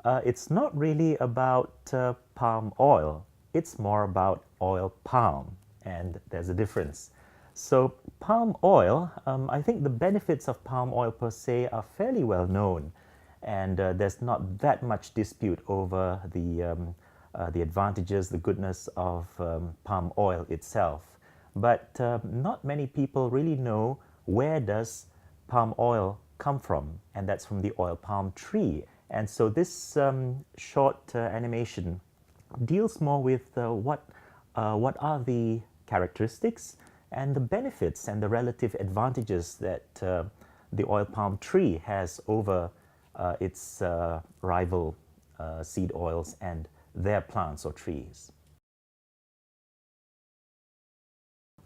It's not really about palm oil. It's more about oil palm, and there's a difference. So palm oil, I think the benefits of palm oil per se are fairly well known, and there's not that much dispute over the advantages, the goodness of palm oil itself. But not many people really know where does palm oil come from, and that's from the oil palm tree. And so this short animation deals more with what are the characteristics and the benefits and the relative advantages that the oil palm tree has over its rival seed oils and their plants or trees.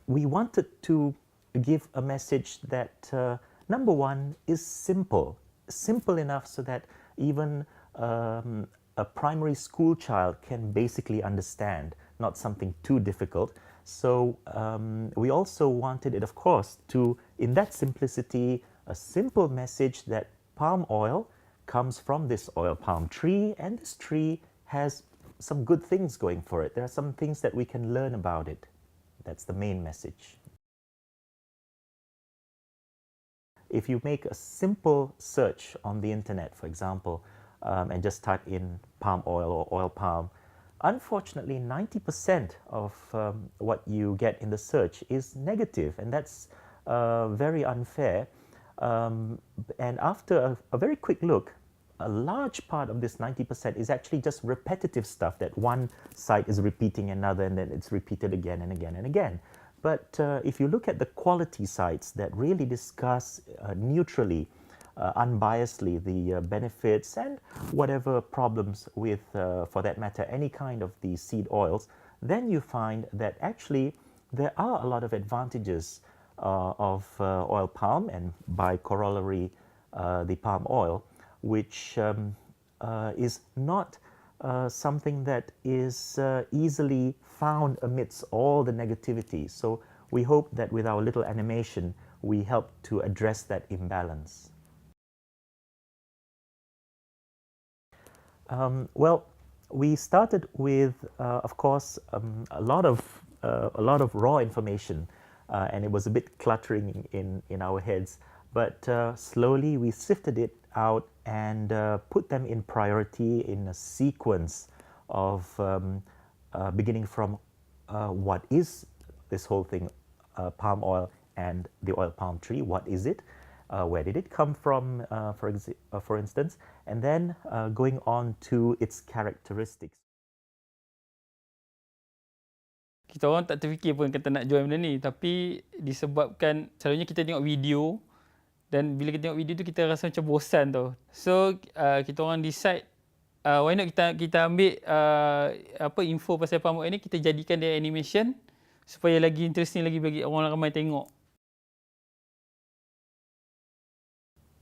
We wanted to give a message that number one is simple enough so that even a primary school child can basically understand, not something too difficult. So we also wanted it, of course, to, in that simplicity, a simple message that palm oil comes from this oil palm tree, and this tree has some good things going for it. There are some things that we can learn about it. That's the main message. If you make a simple search on the internet, for example, and just type in palm oil or oil palm, unfortunately 90% of what you get in the search is negative, and that's very unfair. And after a very quick look, a large part of this 90% is actually just repetitive stuff that one site is repeating another, and then it's repeated again and again and again. But if you look at the quality sites that really discuss neutrally, unbiasedly, the benefits and whatever problems with, for that matter, any kind of the seed oils, then you find that actually there are a lot of advantages of oil palm, and by corollary the palm oil, which is not something that is easily found amidst all the negativity. So we hope that with our little animation, we help to address that imbalance. Well, we started with, of course, a lot of raw information, and it was a bit cluttering in our heads. But slowly we sifted it out and put them in priority in a sequence of beginning from what is this whole thing, palm oil and the oil palm tree. What is it? Where did it come from, for instance? And then going on to its characteristics. Kita orang tak terfikir pun kata nak join benda ni, tapi disebabkan selalunya kita tengok video, dan bila kita tengok video tu kita rasa macam bosan tau. So kita orang decide why not kita ambil info pasal palm oil ni, kita jadikan dia animation supaya lagi interesting lagi bagi orang ramai tengok.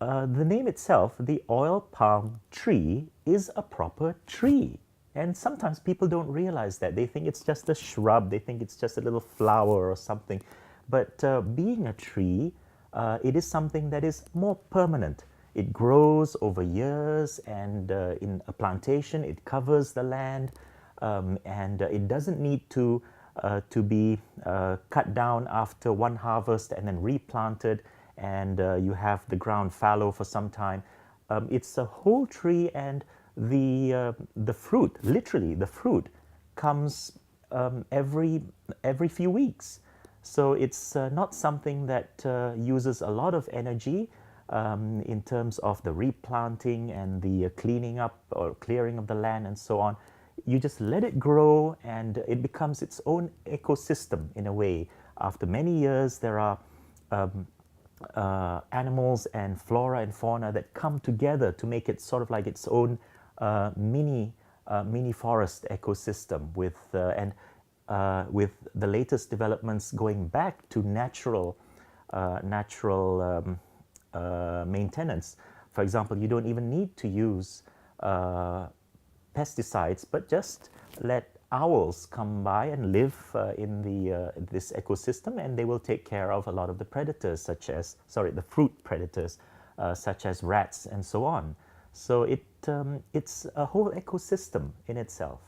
The name itself, the oil palm tree, is a proper tree. And sometimes people don't realize that. They think it's just a shrub, they think it's just a little flower or something. But being a tree, it is something that is more permanent. It grows over years, and in a plantation, it covers the land, and it doesn't need to be cut down after one harvest and then replanted, and you have the ground fallow for some time. It's a whole tree, and the fruit, literally the fruit, comes every few weeks. So it's not something that uses a lot of energy in terms of the replanting and the cleaning up or clearing of the land and so on. You just let it grow, and it becomes its own ecosystem in a way. After many years, there are animals and flora and fauna that come together to make it sort of like its own mini forest ecosystem, with the latest developments going back to natural maintenance. For example, you don't even need to use pesticides, but just let owls come by and live in this ecosystem, and they will take care of a lot of the predators, such as, the fruit predators, such as rats and so on. So it's a whole ecosystem in itself.